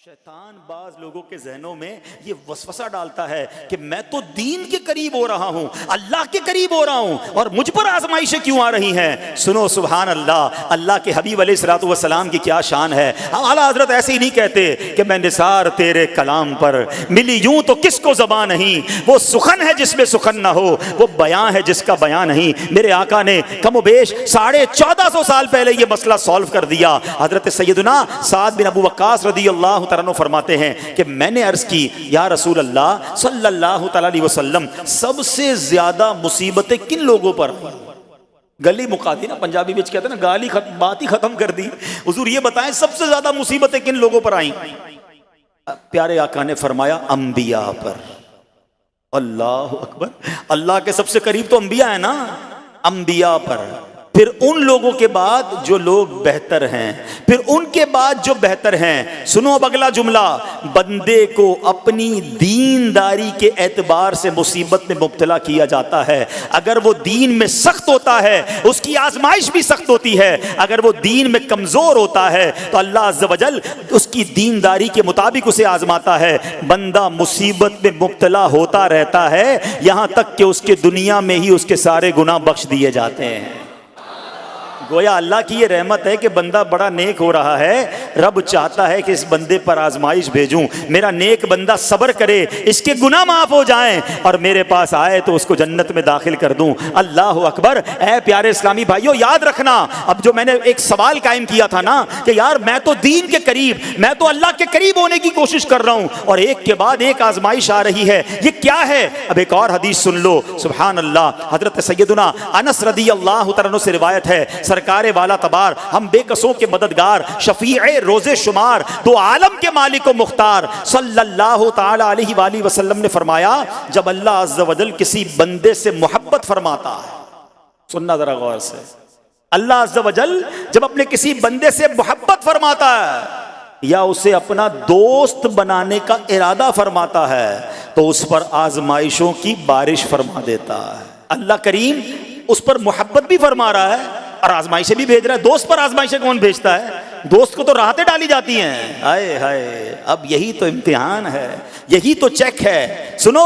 शैतान बाज लोगों के जहनों में ये वसवसा डालता है कि मैं तो दीन के करीब हो रहा हूं, अल्लाह के करीब हो रहा हूं और मुझ पर आजमाइशें क्यों आ रही हैं। सुनो सुभान अल्लाह, अल्लाह के हबीब अलैहिस्सलातु वस्सलाम की क्या शान है। आला हजरत ऐसे ही नहीं कहते कि मैं निसार तेरे कलाम पर मिली यूं तो किसको ज़बान नहीं, वो सुखन है जिसमें सुखन ना हो, वो बयां है जिसका बयां नहीं। मेरे आका ने कमोबेश 1450 साल पहले ये मसला सॉल्व कर दिया। हजरत सैयदना साद बिन अबू वक्कास रदियल्लाहु तआला अन्हु फरमाते हैं कि मैंने अर्ज की, या रसूल अल्लाह सल्लल्लाहु तआला अलैहि वसल्लम, सबसे ज्यादा मुसीबतें किन लोगों पर? गली मुका दी ना, पंजाबी में कहते हैं ना, गाली बात ही खत्म कर दी। हुजूर ये बताएं सबसे ज्यादा मुसीबतें किन लोगों पर आई? प्यारे आका ने फरमाया अंबिया पर। अल्लाह अकबर, अल्लाह के सबसे करीब तो अंबिया है ना, अंबिया पर, फिर उन लोगों के बाद जो लोग बेहतर हैं, फिर उनके बाद जो बेहतर हैं। सुनो अब अगला जुमला, बंदे को अपनी दीनदारी के एतबार से मुसीबत में मुब्तला किया जाता है। अगर वो दीन में सख्त होता है उसकी आजमाइश भी सख्त होती है, अगर वो दीन में कमजोर होता है तो अल्लाह अज़्ज़ व जल उसकी दीनदारी के मुताबिक उसे आजमाता है। बंदा मुसीबत में मुब्तला होता रहता है यहां तक कि उसके दुनिया में ही उसके सारे गुनाह बख्श दिए जाते हैं। गोया अल्लाह की ये रहमत है कि बंदा बड़ा नेक हो रहा है, रब चाहता है कि इस बंदे पर आजमाइश भेजूं, मेरा नेक बंदा सब्र करे, इसके गुनाह माफ हो जाएं और मेरे पास आए तो उसको जन्नत में दाखिल कर दूं। अल्लाह अकबर। ऐ प्यारे इस्लामी भाइयों, याद रखना, अब जो मैंने एक सवाल कायम किया था ना कि यार मैं तो दीन के करीब, मैं तो अल्लाह के करीब होने की कोशिश कर रहा हूं और एक के बाद एक आजमाइश आ रही है, ये क्या है? अब एक और हदीस सुन लो, सुभान अल्लाह। हजरत सैयदना अनस रदियल्लाहु तआला अन्हु से रिवायत है, सरकारे वाला तबार, हम बेकसों के मददगार, शफीए रोजे शुमार, दो आलम के मालिक व मुख्तार सल्लल्लाहु तआला अलैहि वसल्लम ने फरमाया, जब अल्लाह अज़्ज़ व जल किसी बंदे से मोहब्बत फरमाता है, सुनना जरा गौर से, अल्लाह अज़्ज़ व जल जब अपने किसी बंदे से मोहब्बत फरमाता है या उसे अपना दोस्त बनाने का इरादा फरमाता है तो उस पर आजमाइशों की बारिश फरमा देता है। अल्लाह करीम उस पर मोहब्बत भी फरमा रहा है और आजमाइशें भी भेज रहा है। दोस्त पर आजमाइशें कौन भेजता है? दोस्त को तो राहतें डाली जाती हैं। हाय हाय, अब यही तो इम्तिहान है, यही तो चेक है। सुनो,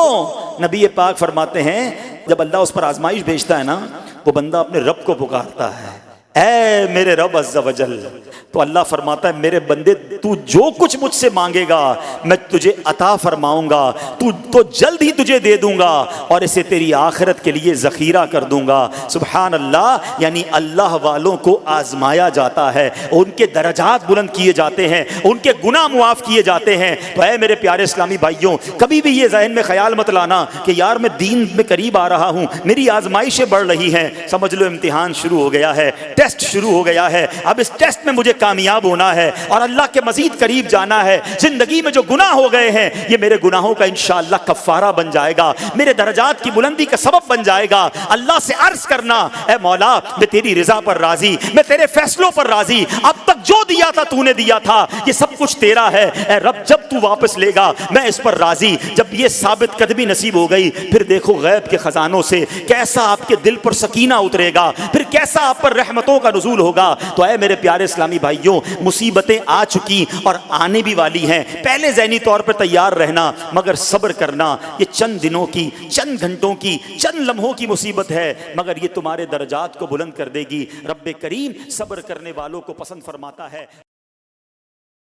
नबी पाक फरमाते हैं जब अल्लाह उस पर आजमाइश भेजता है ना, वो बंदा अपने रब को पुकारता है, ऐ मेरे रब अज़्ज़ व जल। तो अल्लाह फरमाता है, मेरे बंदे तू जो कुछ मुझसे मांगेगा मैं तुझे अता फरमाऊंगा, तू तो जल्द ही तुझे दे दूंगा और इसे तेरी आखिरत के लिए ज़ख़ीरा कर दूंगा। सुभान अल्लाह। यानी अल्लाह वालों को आजमाया जाता है, उनके दर्जात बुलंद किए जाते हैं, उनके गुनाह मुआफ़ किए जाते हैं। तो ऐ मेरे प्यारे इस्लामी भाइयों, कभी भी ये जहन में ख्याल मत लाना कि यार मैं दीन में करीब आ रहा हूँ, मेरी आजमाइशें बढ़ रही हैं। समझ लो इम्तिहान शुरू हो गया है, टेस्ट शुरू हो गया है। अब इस टेस्ट में मुझे कामयाब होना है और अल्लाह के मजीद करीब जाना है। जिंदगी में जो गुनाह हो गए हैं ये मेरे गुनाहों का इंशाअल्लाह कफ़ारा बन जाएगा, मेरे दर्जात की बुलंदी का सबब बन जाएगा। अल्लाह से अर्ज करना, ऐ मौला मैं तेरी रिजा पर राजी, मैं तेरे फैसलों पर राजी, अब तक जो दिया था तूने दिया था, ये सब कुछ तेरा है। ऐ रब जब तू वापस लेगा मैं इस पर राजी। जब ये साबित कदमी नसीब हो गई, फिर देखो गैब के खजानों से कैसा आपके दिल पर सकीना उतरेगा, फिर कैसा आप पर रहमतों का नुज़ूल होगा। तो ऐ मेरे प्यारे इस्लामी भाइयों, मुसीबतें आ चुकी और आने भी वाली हैं, पहले ज़हनी तौर पर तैयार रहना, मगर सब्र करना। ये चंद दिनों की, चंद घंटों की, चंद लम्हों की मुसीबत है, मगर ये तुम्हारे दर्जात को बुलंद कर देगी। रब्बे करीम सब्र करने वालों को पसंद फरमाता है।